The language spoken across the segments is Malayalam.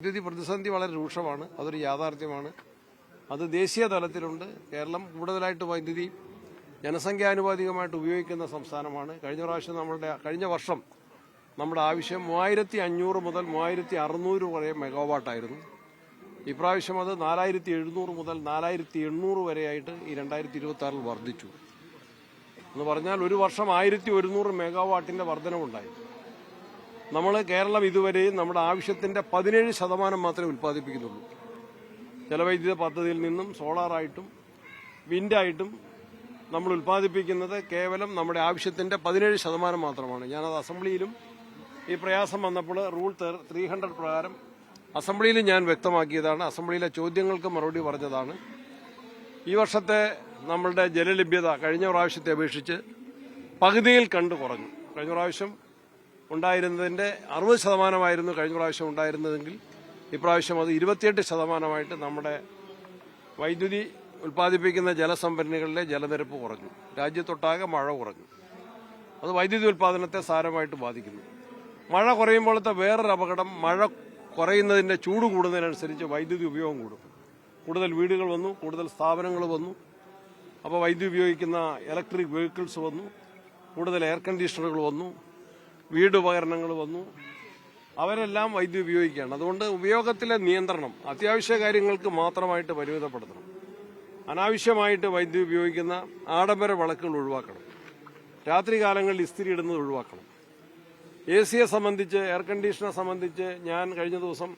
വൈദ്യുതി പ്രതിസന്ധി വളരെ രൂക്ഷമാണ്. അതൊരു യാഥാർത്ഥ്യമാണ്. അത് ദേശീയ തലത്തിലുണ്ട്. കേരളം കൂടുതലായിട്ട് വൈദ്യുതി ജനസംഖ്യാനുപാതികമായിട്ട് ഉപയോഗിക്കുന്ന സംസ്ഥാനമാണ്. കഴിഞ്ഞ വർഷം നമ്മുടെ ആവശ്യം 3500 മുതൽ 3600 വരെ മെഗാവാട്ടായിരുന്നു. ഇപ്രാവശ്യം അത് 4700 മുതൽ 4800 വരെയായിട്ട് ഈ 2026 വർദ്ധിച്ചു. എന്ന് പറഞ്ഞാൽ ഒരു വർഷം 1100 മെഗാവാട്ടിന്റെ വർധനവുണ്ടായി. കേരളം ഇതുവരെയും നമ്മുടെ ആവശ്യത്തിന്റെ 17% മാത്രമേ ഉൽപ്പാദിപ്പിക്കുന്നുള്ളൂ. ജലവൈദ്യുത പദ്ധതിയിൽ നിന്നും സോളാറായിട്ടും വിൻഡായിട്ടും നമ്മൾ ഉൽപ്പാദിപ്പിക്കുന്നത് കേവലം നമ്മുടെ ആവശ്യത്തിന്റെ 17% മാത്രമാണ്. ഞാനത് അസംബ്ലിയിലും ഈ പ്രയാസം വന്നപ്പോൾ റൂൾ 300 പ്രകാരം അസംബ്ലിയിൽ ഞാൻ വ്യക്തമാക്കിയതാണ്. അസംബ്ലിയിലെ ചോദ്യങ്ങൾക്ക് മറുപടി പറഞ്ഞതാണ്. ഈ വർഷത്തെ നമ്മളുടെ ജലലഭ്യത കഴിഞ്ഞ പ്രാവശ്യത്തെ അപേക്ഷിച്ച് പകുതിയിൽ കുറഞ്ഞു. കഴിഞ്ഞ പ്രാവശ്യം ഉണ്ടായിരുന്നതിന്റെ 60% കഴിഞ്ഞ പ്രാവശ്യം ഉണ്ടായിരുന്നതെങ്കിൽ ഇപ്രാവശ്യം അത് 28% നമ്മുടെ വൈദ്യുതി ഉൽപ്പാദിപ്പിക്കുന്ന ജലസംഭരണികളിലെ ജലനിരപ്പ് കുറഞ്ഞു. രാജ്യത്തൊട്ടാകെ മഴ കുറഞ്ഞു. അത് വൈദ്യുതി ഉൽപ്പാദനത്തെ സാരമായിട്ട് ബാധിക്കുന്നു. മഴ കുറയുമ്പോഴത്തെ വേറൊരു അപകടം, മഴ കുറയുന്നതിന്റെ ചൂട് കൂടുന്നതിനനുസരിച്ച് വൈദ്യുതി ഉപയോഗം കൂടും. കൂടുതൽ വീടുകൾ വന്നു, കൂടുതൽ സ്ഥാപനങ്ങൾ വന്നു. അപ്പോൾ വൈദ്യുതി ഉപയോഗിക്കുന്ന ഇലക്ട്രിക് വെഹിക്കിൾസ് വന്നു, കൂടുതൽ എയർ കണ്ടീഷണറുകൾ വന്നു, വീടുപകരണങ്ങൾ വന്നു. അവരെല്ലാം വൈദ്യുതി ഉപയോഗിക്കുകയാണ്. അതുകൊണ്ട് ഉപയോഗത്തിലെ നിയന്ത്രണം അത്യാവശ്യ കാര്യങ്ങൾക്ക് മാത്രമായിട്ട് പരിമിതപ്പെടുത്തണം. അനാവശ്യമായിട്ട് വൈദ്യുതി ഉപയോഗിക്കുന്ന ആഡംബര വിളക്കുകൾ ഒഴിവാക്കണം. രാത്രികാലങ്ങളിൽ ഇസ്തിരി ഇടുന്നത് ഒഴിവാക്കണം. AC-യെ സംബന്ധിച്ച്, എയർ കണ്ടീഷണറെ സംബന്ധിച്ച് ഞാൻ കഴിഞ്ഞ ദിവസം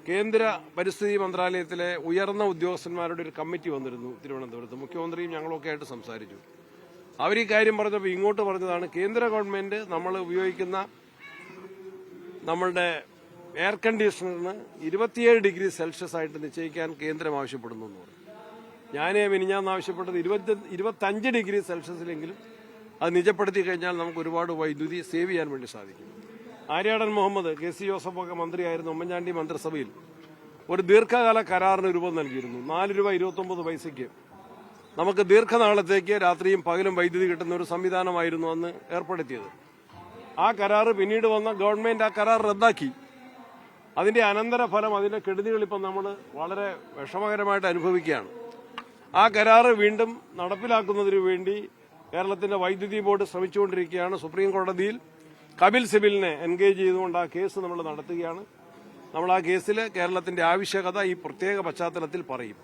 കേന്ദ്ര പരിസ്ഥിതി മന്ത്രാലയത്തിലെ ഉയർന്ന ഉദ്യോഗസ്ഥന്മാരുടെ ഒരു കമ്മിറ്റി വന്നിരുന്നു തിരുവനന്തപുരത്ത്. മുഖ്യമന്ത്രിയും ഞങ്ങളൊക്കെ ആയിട്ട് സംസാരിച്ചു. അവർ ഈ കാര്യം പറഞ്ഞപ്പോൾ ഇങ്ങോട്ട് പറഞ്ഞതാണ്, കേന്ദ്ര ഗവൺമെന്റ് നമ്മൾ ഉപയോഗിക്കുന്ന നമ്മളുടെ എയർ കണ്ടീഷണറിന് 27 ഡിഗ്രി സെൽഷ്യസ് ആയിട്ട് നിശ്ചയിക്കാൻ കേന്ദ്രം ആവശ്യപ്പെടുന്നു എന്ന് പറഞ്ഞു. ഞാൻ മിനിഞ്ഞാന്ന് ആവശ്യപ്പെട്ടത് 25 ഡിഗ്രി സെൽഷ്യസിലെങ്കിലും അത് നിജപ്പെടുത്തി കഴിഞ്ഞാൽ നമുക്ക് ഒരുപാട് വൈദ്യുതി സേവ് ചെയ്യാൻ വേണ്ടി സാധിക്കും. ആര്യാടൻ മുഹമ്മദ്, KC ജോസഫൊക്കെ മന്ത്രിയായിരുന്നു ഉമ്മൻചാണ്ടി മന്ത്രിസഭയിൽ ഒരു ദീർഘകാല കരാറിന് രൂപം നൽകിയിരുന്നു. 4 രൂപ 29 പൈസയ്ക്ക് നമുക്ക് ദീർഘനാളത്തേക്ക് രാത്രിയും പകലും വൈദ്യുതി കിട്ടുന്ന ഒരു സംവിധാനമായിരുന്നു അന്ന് ഏർപ്പെടുത്തിയത്. ആ കരാറ് പിന്നീട് വന്ന ഗവൺമെന്റ് ആ കരാർ റദ്ദാക്കി. അതിന്റെ അനന്തരഫലം, അതിന്റെ കെടുതികൾ ഇപ്പം നമ്മൾ വളരെ വിഷമകരമായിട്ട് അനുഭവിക്കുകയാണ്. ആ കരാറ് വീണ്ടും നടപ്പിലാക്കുന്നതിന് വേണ്ടി കേരളത്തിന്റെ വൈദ്യുതി ബോർഡ് ശ്രമിച്ചുകൊണ്ടിരിക്കുകയാണ്. സുപ്രീം കോടതിയിൽ കപിൽ സിബലിനെ എൻഗേജ് ചെയ്തുകൊണ്ട് ആ കേസ് നമ്മൾ നടത്തുകയാണ്. നമ്മൾ ആ കേസിൽ കേരളത്തിന്റെ ആവശ്യകത ഈ പ്രത്യേക പശ്ചാത്തലത്തിൽ പറയും.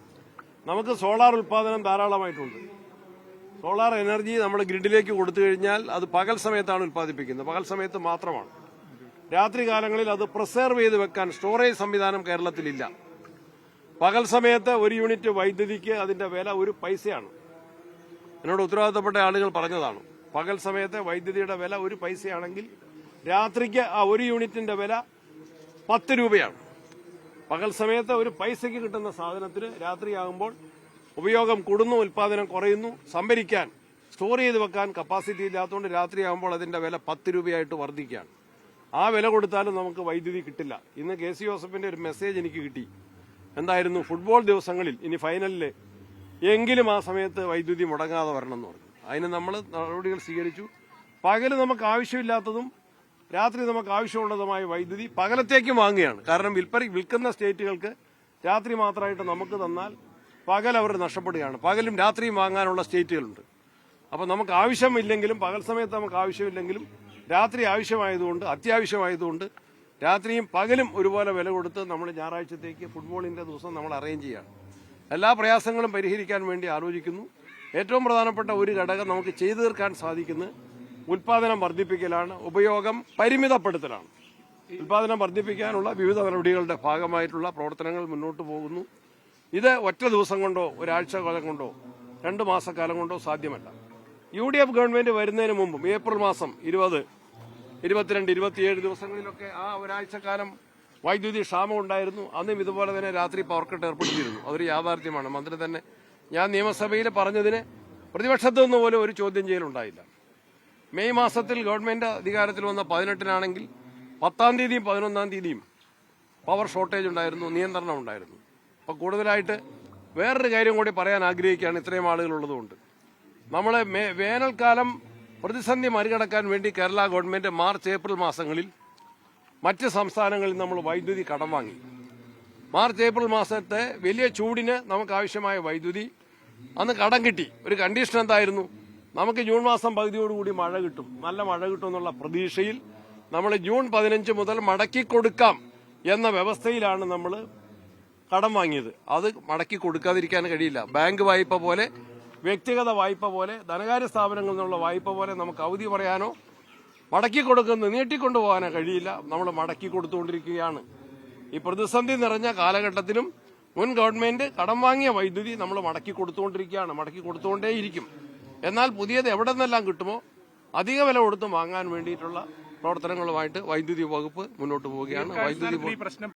നമുക്ക് സോളാർ ഉൽപ്പാദനം ധാരാളമായിട്ടുണ്ട്. സോളാർ എനർജി നമ്മൾ ഗ്രിഡിലേക്ക് കൊടുത്തു കഴിഞ്ഞാൽ അത് പകൽ സമയത്താണ് ഉൽപ്പാദിപ്പിക്കുന്നത്, പകൽ സമയത്ത് മാത്രമാണ്. രാത്രി കാലങ്ങളിൽ അത് പ്രിസർവ് ചെയ്ത് വെക്കാൻ സ്റ്റോറേജ് സംവിധാനം കേരളത്തിലില്ല. പകൽ സമയത്ത് ഒരു യൂണിറ്റ് വൈദ്യുതിക്ക് അതിന്റെ വില 1 പൈസയാണ്. എന്നോട് ഉത്തരവാദിത്തപ്പെട്ട ആളുകൾ പറഞ്ഞതാണ്. പകൽ സമയത്ത് വൈദ്യുതിയുടെ വില 1 പൈസയാണെങ്കിൽ രാത്രിക്ക് ആ 1 യൂണിറ്റിന്റെ വില 10 രൂപയാണ്. പകൽ സമയത്ത് 1 പൈസയ്ക്ക് കിട്ടുന്ന സാധനത്തിന് രാത്രിയാകുമ്പോൾ ഉപയോഗം കൂടുന്നു, ഉൽപ്പാദനം കുറയുന്നു. സംഭരിക്കാൻ, സ്റ്റോർ ചെയ്ത് വെക്കാൻ കപ്പാസിറ്റി ഇല്ലാത്തതുകൊണ്ട് രാത്രിയാകുമ്പോൾ അതിന്റെ വില 10 രൂപയായിട്ട് വർദ്ധിക്കുകയാണ്. ആ വില കൊടുത്താലും നമുക്ക് വൈദ്യുതി കിട്ടില്ല. ഇന്ന് KC ജോസഫിന്റെ ഒരു മെസ്സേജ് എനിക്ക് കിട്ടി. എന്തായിരുന്നു? ഫുട്ബോൾ ദിവസങ്ങളിൽ ഇനി ഫൈനലില് എങ്കിലും ആ സമയത്ത് വൈദ്യുതി മുടങ്ങാതെ വരണം എന്ന് പറഞ്ഞു. അതിന് നമ്മൾ നടപടികൾ സ്വീകരിച്ചു. പകല് നമുക്ക് ആവശ്യമില്ലാത്തതും രാത്രി നമുക്ക് ആവശ്യമുള്ളതുമായ വൈദ്യുതി പകലത്തേക്കും വാങ്ങുകയാണ്. കാരണം വിൽക്കുന്ന സ്റ്റേറ്റുകൾക്ക് രാത്രി മാത്രമായിട്ട് നമുക്ക് തന്നാൽ പകൽ അവർ നഷ്ടപ്പെടുകയാണ്. പകലും രാത്രിയും വാങ്ങാനുള്ള സ്റ്റേറ്റുകളുണ്ട്. അപ്പോൾ നമുക്ക് ആവശ്യമില്ലെങ്കിലും, പകൽ സമയത്ത് നമുക്ക് ആവശ്യമില്ലെങ്കിലും രാത്രി ആവശ്യമായതുകൊണ്ട്, അത്യാവശ്യമായതുകൊണ്ട് രാത്രിയും പകലും ഒരുപോലെ വില കൊടുത്ത് നമ്മൾ ഞായറാഴ്ചത്തേക്ക് ഫുട്ബോളിന്റെ ദിവസം നമ്മൾ അറേഞ്ച് ചെയ്യുകയാണ്. എല്ലാ പ്രയാസങ്ങളും പരിഹരിക്കാൻ വേണ്ടി ആലോചിക്കുന്നു. ഏറ്റവും പ്രധാനപ്പെട്ട ഒരു ഘടകം നമുക്ക് ചെയ്തു തീർക്കാൻ സാധിക്കുന്നത് ഉൽപ്പാദനം വർദ്ധിപ്പിക്കലാണ്, ഉപയോഗം പരിമിതപ്പെടുത്തലാണ്. ഉൽപ്പാദനം വർദ്ധിപ്പിക്കാനുള്ള വിവിധ നടപടികളുടെ ഭാഗമായിട്ടുള്ള പ്രവർത്തനങ്ങൾ മുന്നോട്ട് പോകുന്നു. ഇത് ഒറ്റ ദിവസം കൊണ്ടോ ഒരാഴ്ച കാലം കൊണ്ടോ 2 മാസക്കാലം കൊണ്ടോ സാധ്യമല്ല. UDF ഗവൺമെന്റ് വരുന്നതിന് മുമ്പും ഏപ്രിൽ മാസം 20, 22, 27 ദിവസങ്ങളിലൊക്കെ ആ ഒരാഴ്ചക്കാലം വൈദ്യുതി ക്ഷാമം ഉണ്ടായിരുന്നു. അന്നും ഇതുപോലെ തന്നെ രാത്രി പവർ കട്ട് ഏർപ്പെടുത്തിയിരുന്നു. അതൊരു യാഥാർത്ഥ്യമാണ്. മന്ത്രി തന്നെ ഞാൻ നിയമസഭയിൽ പറഞ്ഞതിന് പ്രതിപക്ഷത്തു നിന്ന് പോലും ഒരു ചോദ്യം ചെയ്യലുണ്ടായില്ല. മെയ് മാസത്തിൽ ഗവൺമെന്റ് അധികാരത്തിൽ വന്ന 18-നാണെങ്കിൽ 10-ാം തീയതിയും 11-ാം തീയതിയും പവർ ഷോർട്ടേജ് ഉണ്ടായിരുന്നു, നിയന്ത്രണം ഉണ്ടായിരുന്നു. അപ്പോൾ കൂടുതലായിട്ട് വേറൊരു കാര്യം കൂടി പറയാൻ ആഗ്രഹിക്കുകയാണ്. ഇത്രയും ആളുകളുള്ളതുകൊണ്ട് നമ്മൾ വേനൽക്കാലം പ്രതിസന്ധി മറികടക്കാൻ വേണ്ടി കേരള ഗവൺമെന്റ് മാർച്ച്, ഏപ്രിൽ മാസങ്ങളിൽ മറ്റ് സംസ്ഥാനങ്ങളിൽ നമ്മൾ വൈദ്യുതി കടം വാങ്ങി. മാർച്ച് ഏപ്രിൽ മാസത്തെ വലിയ ചൂടിന് നമുക്ക് ആവശ്യമായ വൈദ്യുതി അന്ന് കടം കിട്ടി. ഒരു കണ്ടീഷൻ എന്തായിരുന്നു? നമുക്ക് ജൂൺ മാസം പകുതിയോടുകൂടി മഴ കിട്ടും, നല്ല മഴ കിട്ടും എന്നുള്ള പ്രതീക്ഷയിൽ നമ്മൾ ജൂൺ 15 മുതൽ മടക്കി കൊടുക്കാം എന്ന വ്യവസ്ഥയിലാണ് നമ്മൾ കടം വാങ്ങിയത്. അത് മടക്കി കൊടുക്കാതിരിക്കാൻ കഴിയില്ല. ബാങ്ക് വായ്പ പോലെ, വ്യക്തിഗത വായ്പ പോലെ, ധനകാര്യ സ്ഥാപനങ്ങളിൽ നിന്നുള്ള വായ്പ പോലെ നമുക്ക് അവധി പറയാനോ മടക്കി കൊടുക്കുന്നത് നീട്ടിക്കൊണ്ടുപോകാനോ കഴിയില്ല. നമ്മൾ മടക്കി കൊടുത്തുകൊണ്ടിരിക്കുകയാണ്. ഈ പ്രതിസന്ധി നിറഞ്ഞ കാലഘട്ടത്തിലും മുൻ ഗവൺമെന്റ് കടം വാങ്ങിയ വൈദ്യുതി നമ്മൾ മടക്കി കൊടുത്തുകൊണ്ടിരിക്കുകയാണ്, മടക്കി കൊടുത്തുകൊണ്ടേയിരിക്കും. എന്നാൽ പുതിയത് എവിടെ നിന്നെല്ലാം കിട്ടുമോ അധിക വില കൊടുത്ത് വാങ്ങാൻ വേണ്ടിയിട്ടുള്ള പ്രവർത്തനങ്ങളുമായിട്ട് വൈദ്യുതി വകുപ്പ് മുന്നോട്ട് പോവുകയാണ്. വൈദ്യുതി ഈ പ്രശ്നം